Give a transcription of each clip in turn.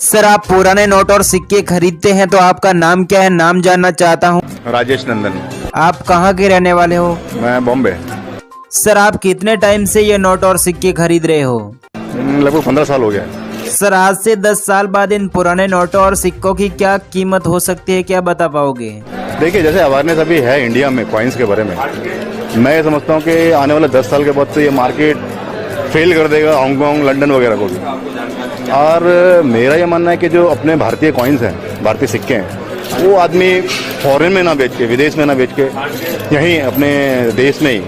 Sir आप पुराने note और सिक्के खरीदते हैं तो आपका नाम क्या है, नाम जानना चाहता हूँ। राजेश नंदन। आप कहाँ के रहने वाले हो? मैं बॉम्बे। सर आप कितने टाइम से ये नोट और सिक्के खरीद रहे हो? लगभग 15 साल हो गया। सर आज से 10 साल बाद इन पुराने नोटों और सिक्कों की क्या कीमत हो सकती है, क्या बता पाओगे? देखिए, जैसे अवेयरनेस अभी है इंडिया में कॉइन्स के बारे में, मैं ये समझता हूँ कि आने वाले 10 साल के बाद तो ये मार्केट फेल कर देगा हांगकांग, लंदन वगैरह को भी। और मेरा ये मानना है कि जो अपने भारतीय कॉइन्स हैं, भारतीय सिक्के हैं, वो आदमी फॉरेन में ना बेच के, विदेश में ना बेच के, यहीं अपने देश में ही,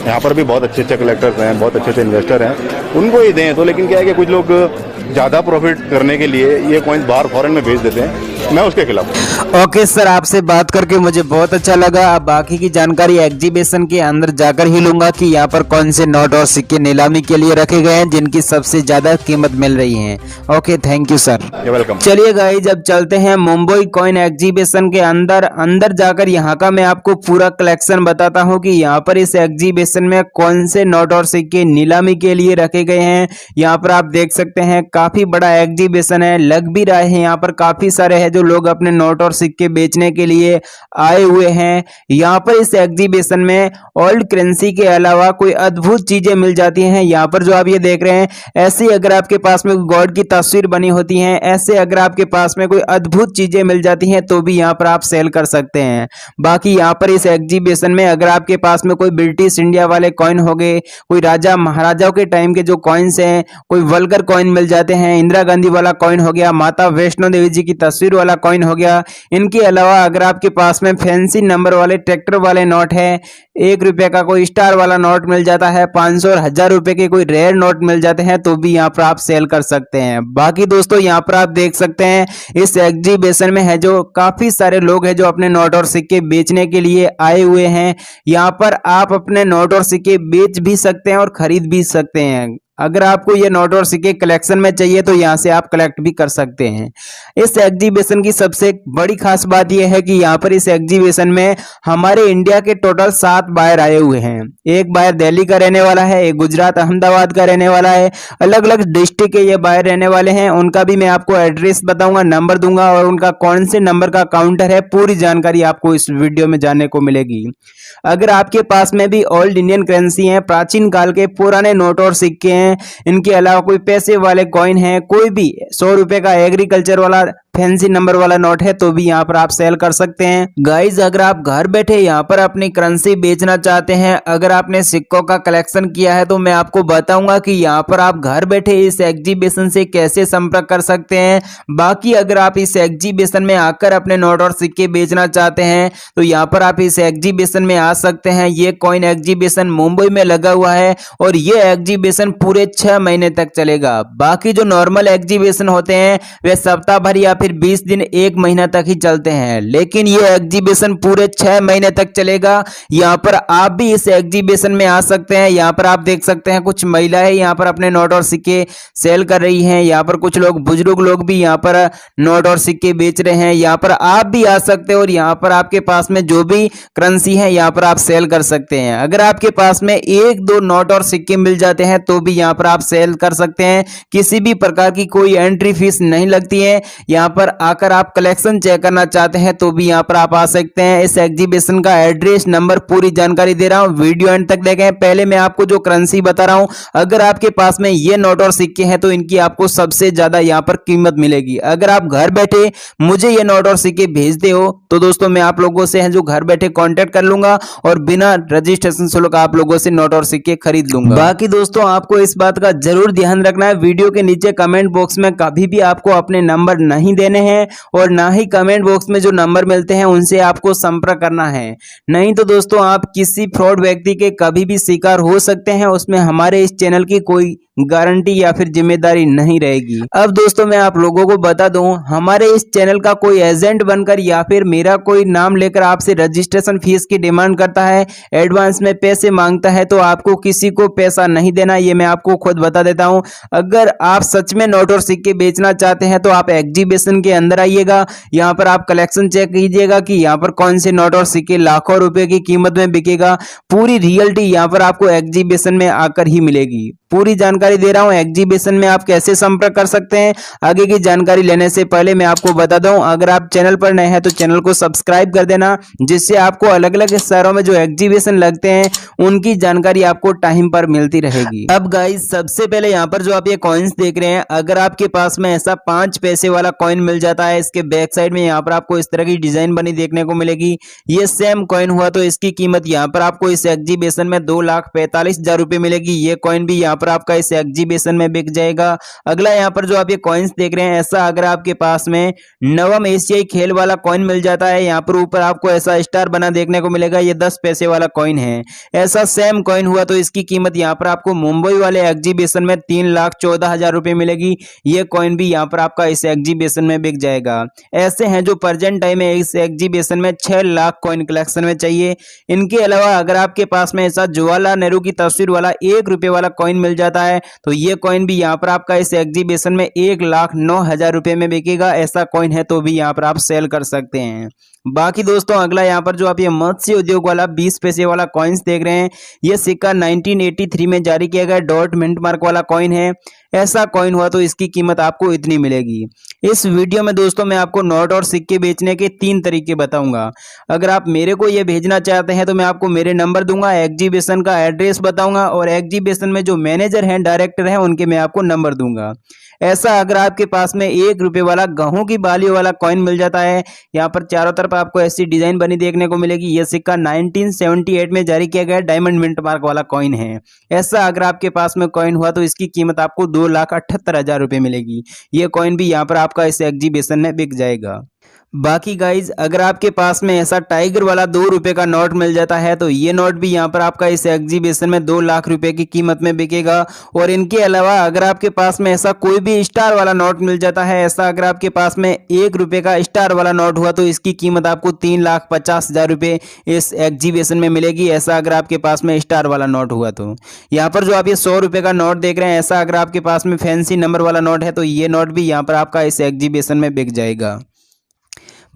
यहाँ पर भी बहुत अच्छे अच्छे कलेक्टर्स हैं, बहुत अच्छे अच्छे इन्वेस्टर हैं, उनको ही दें। तो लेकिन क्या है कि कुछ लोग ज़्यादा प्रॉफिट करने के लिए ये कॉइन्स बाहर फॉरेन में भेज देते हैं, मैं उसके खिलाफ। ओके सर, आपसे बात करके मुझे बहुत अच्छा लगा। अब बाकी की जानकारी एग्जीबिशन के अंदर जाकर ही लूंगा कि यहाँ पर कौन से नोट और सिक्के नीलामी के लिए रखे गए हैं जिनकी सबसे ज्यादा कीमत मिल रही है। Okay, thank you sir. Welcome. चलिए गाइस, जब चलते हैं मुंबई कॉइन एग्जीबिशन के अंदर जाकर यहाँ का मैं आपको पूरा कलेक्शन बताता हूँ कि यहाँ पर इस एग्जीबिशन में कौन से नोट और सिक्के नीलामी के लिए रखे गए हैं। यहाँ पर आप देख सकते हैं काफी बड़ा एग्जीबिशन है, लग भी रहा है यहाँ पर काफी सारे हैं जो लोग अपने नोट और सिक्के बेचने के लिए आए हुए हैं। यहाँ पर इस एग्जीबिशन में ओल्ड करेंसी के अलावा कोई अद्भुत चीजें मिल जाती हैं। यहाँ पर जो आप ये देख रहे हैं, ऐसे अगर आपके पास में गॉड की तस्वीर बनी होती है, ऐसे अगर आपके पास में कोई अद्भुत चीजें मिल जाती हैं तो भी यहाँ पर आप सेल कर सकते हैं। बाकी यहाँ पर इस एग्जीबिशन में अगर आपके पास में कोई ब्रिटिश इंडिया वाले कॉइन हो गए, कोई राजा महाराजाओं के टाइम के जो कॉइन्स हैं, कोई वल्गर कॉइन मिल जाते हैं, इंदिरा गांधी वाला कॉइन हो गया, माता वैष्णो देवी जी की तस्वीर वाला कॉइन हो गया। इनके अलावा अगर आपके पास में फैंसी नंबर वाले ट्रैक्टर वाले नोट है, 1 रुपए का कोई स्टार वाला नोट मिल जाता है, 500 और 1000 रुपए के कोई रेयर नोट मिल जाते हैं तो भी यहाँ पर आप सेल कर सकते हैं। बाकी दोस्तों यहाँ पर आप देख सकते हैं इस एग्जीबिशन में है जो काफी सारे लोग हैं जो अपने नोट और सिक्के बेचने के लिए आए हुए हैं। यहाँ पर आप अपने नोट और सिक्के बेच भी सकते हैं और खरीद भी सकते हैं। अगर आपको ये नोट और सिक्के कलेक्शन में चाहिए तो यहाँ से आप कलेक्ट भी कर सकते हैं। इस एग्जीबिशन की सबसे बड़ी खास बात यह है कि यहाँ पर इस एग्जीबिशन में हमारे इंडिया के टोटल 7 बायर आए हुए हैं। एक बायर दिल्ली का रहने वाला है, एक गुजरात अहमदाबाद का रहने वाला है, अलग अलग डिस्ट्रिक्ट के ये बायर रहने वाले हैं। उनका भी मैं आपको एड्रेस बताऊंगा, नंबर दूंगा और उनका कौन से नंबर का काउंटर है, पूरी जानकारी आपको इस वीडियो में जानने को मिलेगी। अगर आपके पास में भी ओल्ड इंडियन करेंसी है, प्राचीन काल के पुराने नोट और सिक्के हैं, इनके अलावा कोई पैसे वाले कॉइन है, कोई भी 100 रुपए का एग्रीकल्चर वाला फैंसी नंबर वाला नोट है तो भी यहाँ पर आप सेल कर सकते हैं। गाइज अगर आप घर बैठे यहाँ पर अपनी करेंसी बेचना चाहते हैं, अगर आपने सिक्कों का कलेक्शन किया है तो मैं आपको बताऊंगा कि यहाँ पर आप घर बैठे इस एग्जीबिशन से कैसे संपर्क कर सकते हैं। बाकी अगर आप इस एग्जीबिशन में आकर अपने नोट और सिक्के बेचना चाहते हैं तो यहाँ पर आप इस एग्जीबिशन में आ सकते हैं। ये कॉइन एग्जीबिशन मुंबई में लगा हुआ है और ये एग्जीबिशन पूरे 6 महीने तक चलेगा। बाकी जो नॉर्मल एग्जीबिशन होते हैं वे सप्ताह भर या फिर 20 दिन 1 महीना तक ही चलते हैं, लेकिन ये एग्जीबिशन पूरे 6 महीने तक चलेगा। यहाँ पर आप भी इस एग्जीबिशन में आ सकते हैं। यहाँ पर आप देख सकते हैं कुछ महिलाएं यहाँ पर अपने नोट और सिक्के सेल कर रही हैं। यहाँ पर कुछ लोग, बुजुर्ग लोग भी यहाँ पर नोट और सिक्के बेच रहे हैं। यहाँ पर आप भी आ सकते हैं और यहाँ पर आपके पास में जो भी करेंसी है यहाँ पर आप सेल कर सकते हैं। अगर आपके पास में 1-2 नोट और सिक्के मिल जाते हैं तो भी यहाँ पर आप सेल कर सकते हैं। किसी भी प्रकार की कोई एंट्री फीस नहीं लगती है। यहाँ पर आकर आप कलेक्शन चेक करना चाहते हैं तो भी यहाँ पर आप आ सकते हैं। इस एग्जीबिशन का एड्रेस, नंबर, पूरी जानकारी दे रहा हूँ, वीडियो एंड तक देखें। पहले मैं आपको जो करेंसी बता रहा हूँ, अगर आपके पास में ये नोट और सिक्के हैं तो इनकी आपको सबसे ज्यादा यहाँ पर कीमत मिलेगी। अगर आप घर बैठे मुझे ये नोट और सिक्के भेजते हो तो दोस्तों मैं आप लोगों से हैं जो घर बैठे कॉन्टेक्ट कर लूंगा और बिना रजिस्ट्रेशन शुल्क आप लोगों से नोट और सिक्के खरीद लूंगा। बाकी दोस्तों आपको इस बात का जरूर ध्यान रखना है, वीडियो के नीचे कमेंट बॉक्स में कभी भी आपको अपने नंबर नहीं देने हैं और ना ही कमेंट बॉक्स में जो नंबर मिलते हैं उनसे आपको संपर्क करना है। नहीं तो दोस्तों आप किसी फ्रॉड व्यक्ति के कभी भी शिकार हो सकते हैं, उसमें हमारे इस चैनल की कोई गारंटी या फिर जिम्मेदारी नहीं रहेगी। अब दोस्तों मैं आप लोगों को बता दूं, हमारे इस चैनल का कोई एजेंट बनकर या फिर मेरा कोई नाम लेकर आपसे रजिस्ट्रेशन फीस की डिमांड करता है, एडवांस में पैसे मांगता है, तो आपको किसी को पैसा नहीं देना, ये मैं आपको खुद बता देता हूं। अगर आप सच में नोट और सिक्के बेचना चाहते हैं तो आप एग्जीबिशन के अंदर आइएगा, यहाँ पर आप कलेक्शन चेक कीजिएगा कि यहाँ पर कौन से नोट और सिक्के लाखों रुपए की कीमत में बिकेगा। पूरी रियलिटी यहाँ पर आपको एग्जीबिशन में आकर ही मिलेगी। पूरी जानकारी दे रहा हूं। एग्जीबिशन में आप कैसे संपर्क कर सकते हैं, आगे की जानकारी लेने से पहले मैं आपको बता दूं, अगर आप चैनल पर नए हैं तो चैनल को सब्सक्राइब कर देना, जिससे आपको अलग अलग शहरों में जो एग्जीबिशन लगते हैं उनकी जानकारी आपको टाइम पर मिलती रहेगी। अब गाइस सबसे पहले यहाँ पर जो आप ये कॉइन्स देख रहे हैं, अगर आपके पास में ऐसा 5 पैसे वाला कॉइन मिल जाता है, इसके बैक साइड में यहाँ पर आपको इस तरह की डिजाइन बनी देखने को मिलेगी। ये सेम कॉइन हुआ तो इसकी कीमत यहाँ पर आपको इस एग्जीबिशन में 2,45,000 रुपए मिलेगी। ये कॉइन भी यहाँ पर आपका इस एग्जीबिशन में बिक जाएगा। अगला यहाँ पर जो आप ये कॉइन्स देख रहे हैं, ऐसा अगर आपके पास में नवम एशियाई खेल वाला कॉइन मिल जाता है, यहाँ पर ऊपर आपको ऐसा स्टार बना देखने को मिलेगा, ये 10 पैसे वाला कॉइन है। ऐसा सेम कॉइन हुआ तो इसकी कीमत यहाँ पर आपको मुंबई वाले एग्जीबिशन में 3,14,000 रुपए मिलेगी। ये कॉइन भी यहाँ पर आपका इस एग्जीबिशन में बिक जाएगा। ऐसे हैं जो प्रेजेंट टाइम में इस एग्जीबिशन में 6 लाख कॉइन कलेक्शन में चाहिए। इनके अलावा अगर आपके पास में ऐसा जवाहरलाल नेहरू की तस्वीर वाला 1 रुपए वाला कॉइन मिल जाता है, तो ये कॉइन भी यहाँ पर आपका इस एग्जीबिशन में 1,09,000 रुपए में बिकेगा। ऐसा कॉइन है तो भी यहाँ पर आप सेल कर सकते हैं। बाकी दोस्तों अगला यहाँ पर जो आप ये मत्स्य उद्योग वाला 20 पैसे वाला कॉइन्स देख रहे हैं, ये सिक्का 1983 में जारी किया गया डॉट मिंट मार्क वाला कॉइन है। ऐसा कॉइन हुआ तो इसकी कीमत आपको इतनी मिलेगी। इस वीडियो में दोस्तों मैं आपको नोट और सिक्के बेचने के 3 तरीके बताऊंगा। अगर आप मेरे को ये भेजना चाहते हैं तो मैं आपको मेरे नंबर दूंगा, एग्जीबिशन का एड्रेस बताऊंगा और एग्जीबिशन में जो मैनेजर हैं, डायरेक्टर हैं, उनके मैं आपको नंबर दूंगा। ऐसा अगर आपके पास में 1 रुपए वाला गेहूं की बाली वाला कॉइन मिल जाता है, यहाँ पर चारों तरफ आपको ऐसी डिजाइन बनी देखने को मिलेगी। यह सिक्का 1978 में जारी किया गया डायमंड मिंट मार्क वाला कॉइन है। ऐसा अगर आपके पास में कॉइन हुआ तो इसकी कीमत आपको 2,78,000 रुपए मिलेगी। ये कॉइन भी यहाँ पर आपका इस एग्जीबिशन में बिक जाएगा। बाकी गाइज अगर आपके पास में ऐसा टाइगर वाला 2 रुपए का नोट मिल जाता है, तो ये नोट भी यहाँ पर आपका इस एग्जीबिशन में 2 लाख रुपए की कीमत में बिकेगा। और इनके अलावा अगर आपके पास में ऐसा कोई भी स्टार वाला नोट मिल जाता है, ऐसा अगर आपके पास में 1 रुपए का स्टार वाला नोट हुआ तो इसकी कीमत आपको 3,50,000 रुपए इस एग्जीबिशन में मिलेगी। ऐसा अगर आपके पास में स्टार वाला नोट हुआ तो यहाँ पर जो आप ये 100 रुपए का नोट देख रहे हैं, ऐसा अगर आपके पास में फैंसी नंबर वाला नोट है तो ये नोट भी यहाँ पर आपका इस एग्जीबिशन में बिक जाएगा।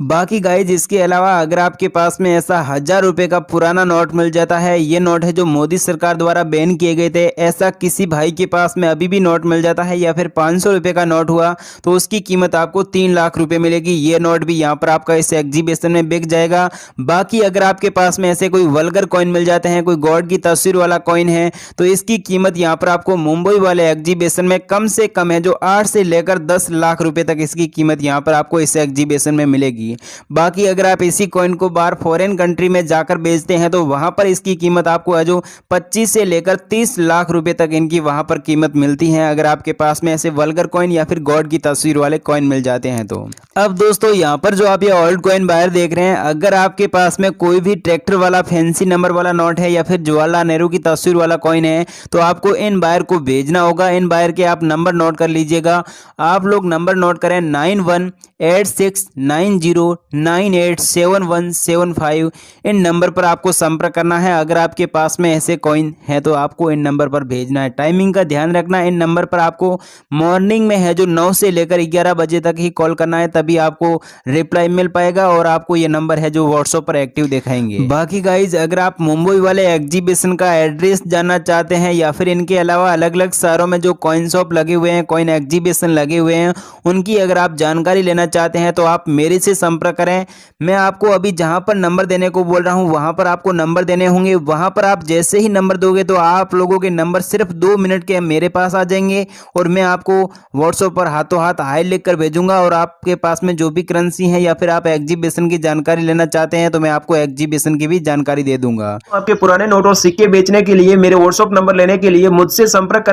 बाकी गाइज इसके अलावा अगर आपके पास में ऐसा 1,000 रुपए का पुराना नोट मिल जाता है, ये नोट है जो मोदी सरकार द्वारा बैन किए गए थे, ऐसा किसी भाई के पास में अभी भी नोट मिल जाता है या फिर 500 रुपए का नोट हुआ तो उसकी कीमत आपको 3 लाख रुपए मिलेगी। ये नोट भी यहाँ पर आपका इस एग्जीबिशन में बिक जाएगा। बाकी अगर आपके पास में ऐसे कोई वल्गर कॉइन मिल जाते हैं, कोई गॉड की तस्वीर वाला कॉइन है, तो इसकी कीमत यहाँ पर आपको मुंबई वाले एग्जीबिशन में कम से कम है जो 8 से लेकर 10 लाख रुपए तक इसकी कीमत यहाँ पर आपको इस एग्जीबिशन में मिलेगी। बाकी अगर आप इसी कॉइन को बाहर फॉरेन कंट्री में जाकर बेचते हैं तो वहां पर इसकी कीमत आपको है जो 25 से लेकर 30 लाख रुपए तक इनकी वहां पर कीमत मिलती है, अगर आपके पास में ऐसे वल्गर कॉइन या फिर गॉड की तस्वीर वाले कॉइन मिल जाते हैं तो। अब दोस्तों यहाँ पर जो आप ये ओल्ड कॉइन बाहर देख रहे हैं, अगर आपके पास में कोई भी ट्रैक्टर वाला फैंसी नंबर वाला नोट है या फिर जवाहरलाल नेहरू की तस्वीर वाला कॉइन है, तो आपको इन बायर को भेजना होगा। इन बायर के आप नंबर नोट कर लीजिएगा। आप लोग नंबर नोट करें 918690987175। इन नंबर पर आपको संपर्क करना है। अगर आपके पास में ऐसे कॉइन है तो आपको इन नंबर पर भेजना है। टाइमिंग का ध्यान रखना, इन नंबर पर आपको मॉर्निंग में है जो 9 से लेकर 11 बजे तक ही कॉल करना है, तभी आपको रिप्लाई मिल पाएगा और आपको ये नंबर है जो व्हाट्सएप पर एक्टिव दिखाएंगे। बाकी गाइज अगर आप मुंबई वाले एग्जीबिशन का एड्रेस जानना चाहते हैं या फिर इनके अलावा अलग अलग शहरों में जो कॉइन शॉप लगे हुए हैं, कॉइन एग्जीबिशन लगे हुए हैं, उनकी अगर आप जानकारी लेना चाहते हैं तो आप मेरे से संपर्क करें। मैं आपको अभी जहां पर नंबर देने को बोल रहा हूं वहां पर आपको नंबर देने होंगे। वहां पर आप जैसे ही नंबर दोगे तो आप लोगों के नंबर सिर्फ 2 मिनट के मेरे पास आ जाएंगे और मैं आपको व्हाट्सएप पर हाथों हाथ हाई लिख कर भेजूंगा। और आपके पास में जो भी करेंसी है या फिर आप एग्जीबिशन की जानकारी लेना चाहते हैं तो मैं आपको एग्जीबिशन की भी जानकारी दे दूंगा। आपके पुराने नोट और सिक्के बेचने के लिए मेरे व्हाट्सएप नंबर लेने के लिए मुझसे संपर्क